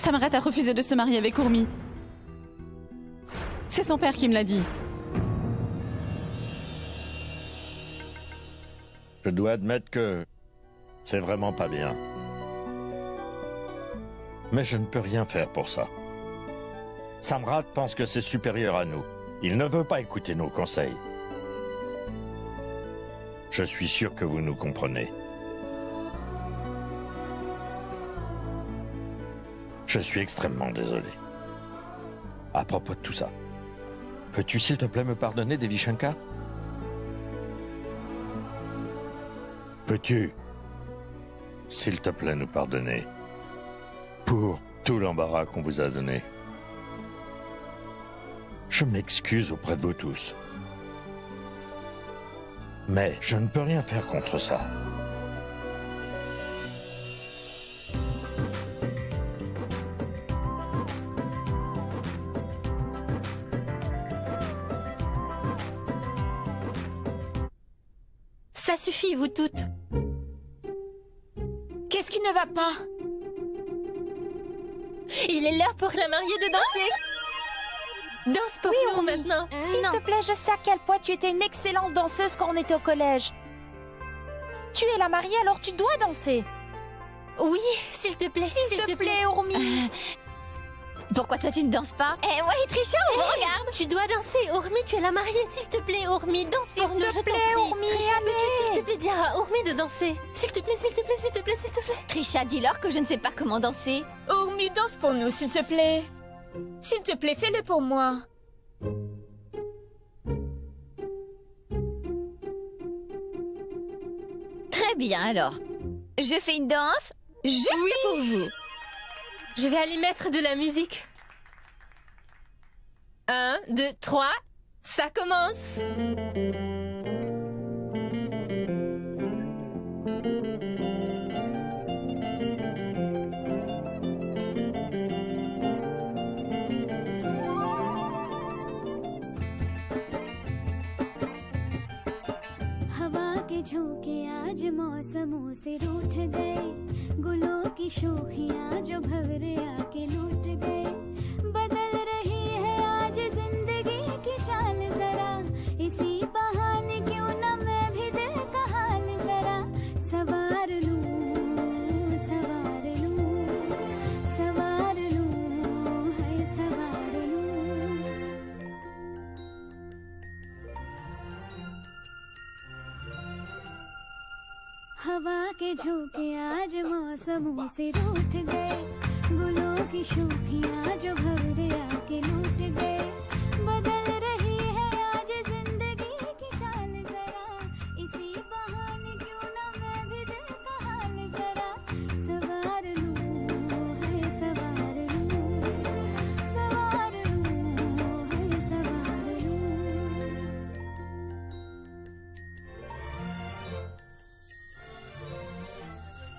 Samrat a refusé de se marier avec Urmi. C'est son père qui me l'a dit. Je dois admettre que c'est vraiment pas bien. Mais je ne peux rien faire pour ça. Samrat pense que c'est supérieur à nous. Il ne veut pas écouter nos conseils. Je suis sûr que vous nous comprenez. Je suis extrêmement désolé. À propos de tout ça, peux-tu s'il te plaît me pardonner, Devi Shankar? Peux-tu, s'il te plaît, nous pardonner pour tout l'embarras qu'on vous a donné? Je m'excuse auprès de vous tous. Mais je ne peux rien faire contre ça. Ça suffit, vous toutes. Qu'est-ce qui ne va pas? Il est l'heure pour la mariée de danser. Danse pour nous maintenant. S'il te plaît, je sais à quel point tu étais une excellente danseuse quand on était au collège. Tu es la mariée, alors tu dois danser. Oui, s'il te plaît. S'il te plaît, Urmi. Pourquoi toi tu ne danses pas? Eh ouais, Trisha, on regarde. Tu dois danser, Urmi, tu es la mariée. S'il te plaît, Urmi, danse pour nous, je t'en prie. Urmi, Trisha, peux-tu s'il te plaît dire à Urmi de danser? S'il te plaît, s'il te plaît, s'il te plaît, s'il te plaît. Trisha, dis-leur que je ne sais pas comment danser. Urmi, danse pour nous, s'il te plaît. S'il te plaît, fais-le pour moi. Très bien, alors. Je fais une danse juste pour vous. Je vais aller mettre de la musique. 1, 2, 3, ça commence. हवा के झोंके आज मौसमों से रूठ गए, गुलों की शोखियां जो भंवरे आके लूट गए। बदल रही है आज जिंदगी की चाल जरा, इसी बहाने क्यों न मैं भी दिल का हाल जरा सवार लूं, सवार लूं, सवार लूं, है सवार लूं। हवा के झोंके आज मौसमों से रूठ गए, गुलों की शोखियां जो भंवरे आके लूट गए। बदल रही है आज जिंदगी की चाल जरा, इसी बहाने क्यों न मैं भी दिल का हाल जरा सवार लूं, है सवार लूं, सवार लूं, है सवार लूं।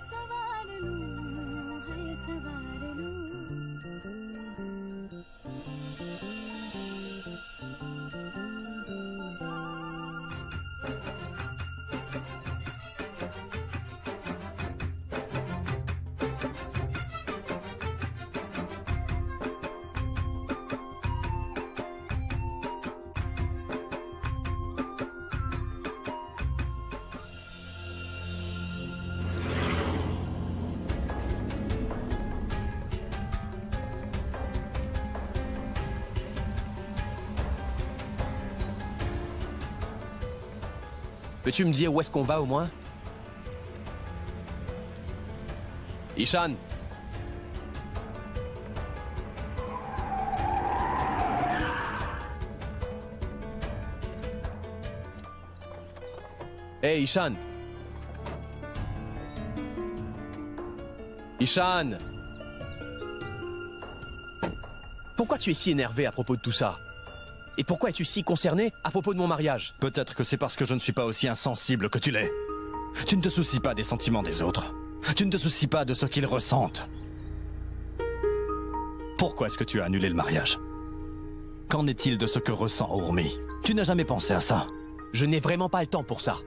सवार लूं, है सवार लूं। Peux-tu me dire où est-ce qu'on va au moins? Ishan! Hey, Ishan! Ishan! Pourquoi tu es si énervé à propos de tout ça? Et pourquoi es-tu si concerné à propos de mon mariage? Peut-être que c'est parce que je ne suis pas aussi insensible que tu l'es. Tu ne te soucies pas des sentiments des autres. Tu ne te soucies pas de ce qu'ils ressentent. Pourquoi est-ce que tu as annulé le mariage? Qu'en est-il de ce que ressent Urmi? Tu n'as jamais pensé à ça? Je n'ai vraiment pas le temps pour ça.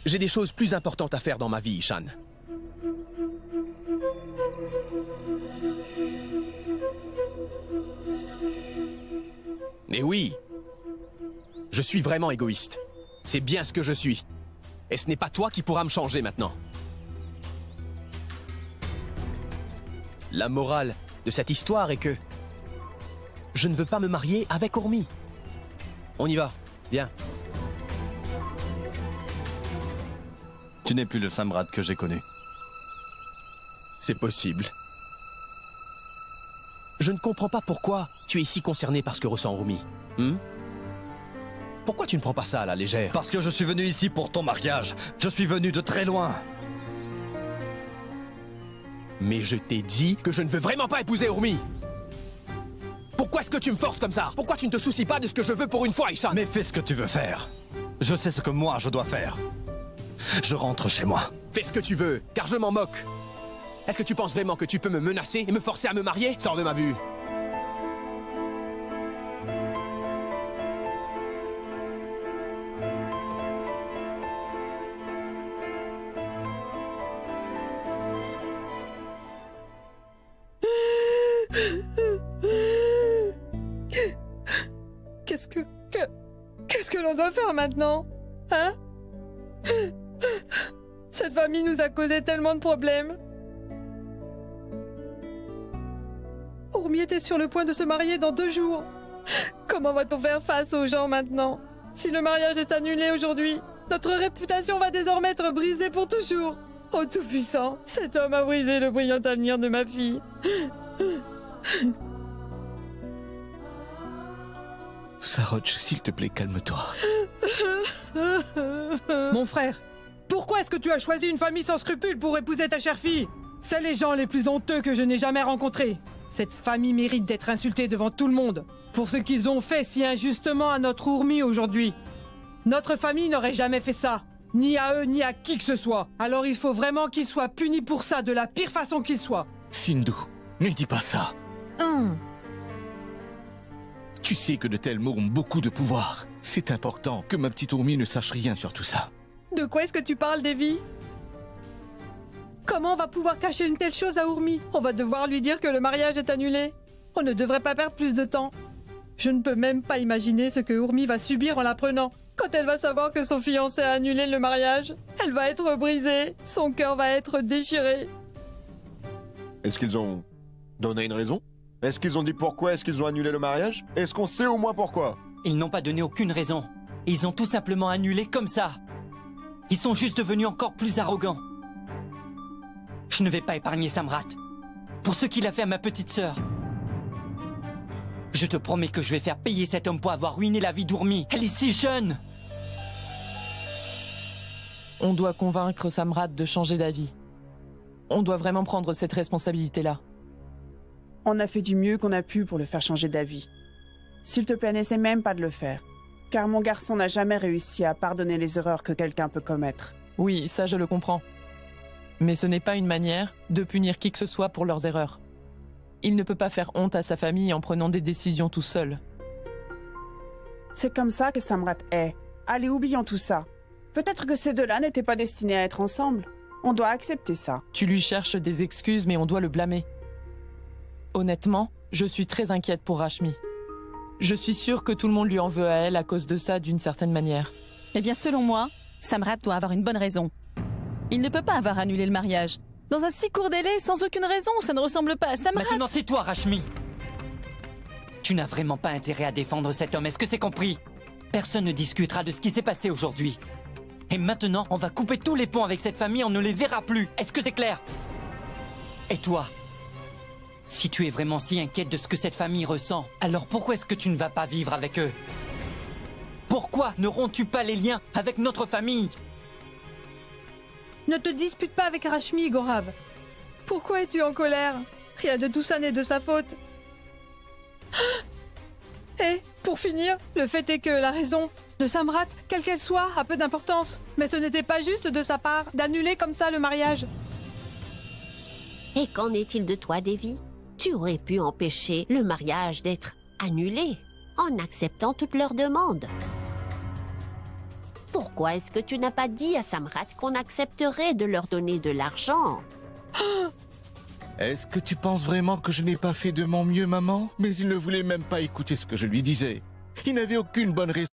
J'ai des choses plus importantes à faire dans ma vie, Ishan. Et oui, je suis vraiment égoïste. C'est bien ce que je suis. Et ce n'est pas toi qui pourras me changer maintenant. La morale de cette histoire est que je ne veux pas me marier avec Urmi. On y va, viens. Tu n'es plus le Samrat que j'ai connu. C'est possible. Je ne comprends pas pourquoi tu es si concerné par ce que ressent Urmi. Pourquoi tu ne prends pas ça à la légère? Parce que je suis venu ici pour ton mariage. Je suis venu de très loin. Mais je t'ai dit que je ne veux vraiment pas épouser Urmi. Pourquoi est-ce que tu me forces comme ça? Pourquoi tu ne te soucies pas de ce que je veux pour une fois, Ishan? Mais fais ce que tu veux faire. Je sais ce que moi je dois faire. Je rentre chez moi. Fais ce que tu veux, car je m'en moque. Est-ce que tu penses vraiment que tu peux me menacer et me forcer à me marier? Sors de ma vue. Qu'est-ce que l'on doit faire maintenant? Hein? Cette famille nous a causé tellement de problèmes. Urmi était sur le point de se marier dans 2 jours. Comment va-t-on faire face aux gens maintenant? Si le mariage est annulé aujourd'hui, notre réputation va désormais être brisée pour toujours. Oh Tout-Puissant, cet homme a brisé le brillant avenir de ma fille. Saroch, s'il te plaît, calme-toi. Mon frère, pourquoi est-ce que tu as choisi une famille sans scrupules pour épouser ta chère fille? C'est les gens les plus honteux que je n'ai jamais rencontrés. Cette famille mérite d'être insultée devant tout le monde pour ce qu'ils ont fait si injustement à notre Urmi aujourd'hui. Notre famille n'aurait jamais fait ça, ni à eux ni à qui que ce soit. Alors il faut vraiment qu'ils soient punis pour ça de la pire façon qu'ils soient. Sindhu, ne dis pas ça. Tu sais que de tels mots ont beaucoup de pouvoir. C'est important que ma petite Urmi ne sache rien sur tout ça. De quoi est-ce que tu parles, Devi? Comment on va pouvoir cacher une telle chose à Urmi? On va devoir lui dire que le mariage est annulé. On ne devrait pas perdre plus de temps. Je ne peux même pas imaginer ce que Urmi va subir en l'apprenant. Quand elle va savoir que son fiancé a annulé le mariage, elle va être brisée. Son cœur va être déchiré. Est-ce qu'ils ont donné une raison? Est-ce qu'ils ont dit pourquoi est-ce qu'ils ont annulé le mariage? Est-ce qu'on sait au moins pourquoi? Ils n'ont pas donné aucune raison. Ils ont tout simplement annulé comme ça. Ils sont juste devenus encore plus arrogants. Je ne vais pas épargner Samrat. Pour ce qu'il a fait à ma petite sœur. Je te promets que je vais faire payer cet homme pour avoir ruiné la vie d'Urmi. Elle est si jeune! On doit convaincre Samrat de changer d'avis. On doit vraiment prendre cette responsabilité-là. On a fait du mieux qu'on a pu pour le faire changer d'avis. S'il te plaît, n'essaie même pas de le faire. Car mon garçon n'a jamais réussi à pardonner les erreurs que quelqu'un peut commettre. Oui, ça je le comprends. Mais ce n'est pas une manière de punir qui que ce soit pour leurs erreurs. Il ne peut pas faire honte à sa famille en prenant des décisions tout seul. C'est comme ça que Samrat est. Allez, oublions tout ça. Peut-être que ces deux-là n'étaient pas destinés à être ensemble. On doit accepter ça. Tu lui cherches des excuses, mais on doit le blâmer. Honnêtement, je suis très inquiète pour Rashmi. Je suis sûre que tout le monde lui en veut à elle à cause de ça d'une certaine manière. Eh bien, selon moi, Samrat doit avoir une bonne raison. Il ne peut pas avoir annulé le mariage. Dans un si court délai, sans aucune raison, ça ne ressemble pas à Samrat. Maintenant, c'est toi, Rashmi. Tu n'as vraiment pas intérêt à défendre cet homme, est-ce que c'est compris? Personne ne discutera de ce qui s'est passé aujourd'hui. Et maintenant, on va couper tous les ponts avec cette famille, on ne les verra plus. Est-ce que c'est clair? Et toi? Si tu es vraiment si inquiète de ce que cette famille ressent, alors pourquoi est-ce que tu ne vas pas vivre avec eux? Pourquoi ne romps-tu pas les liens avec notre famille? Ne te dispute pas avec Rashmi, Gaurav. Pourquoi es-tu en colère? Rien de tout ça n'est de sa faute. Et, pour finir, le fait est que la raison de Samrat, quelle qu'elle soit, a peu d'importance. Mais ce n'était pas juste de sa part d'annuler comme ça le mariage. Et qu'en est-il de toi, Devi? Tu aurais pu empêcher le mariage d'être annulé en acceptant toutes leurs demandes. Pourquoi est-ce que tu n'as pas dit à Samrat qu'on accepterait de leur donner de l'argent? Est-ce que tu penses vraiment que je n'ai pas fait de mon mieux, maman? Mais il ne voulait même pas écouter ce que je lui disais. Il n'avait aucune bonne raison.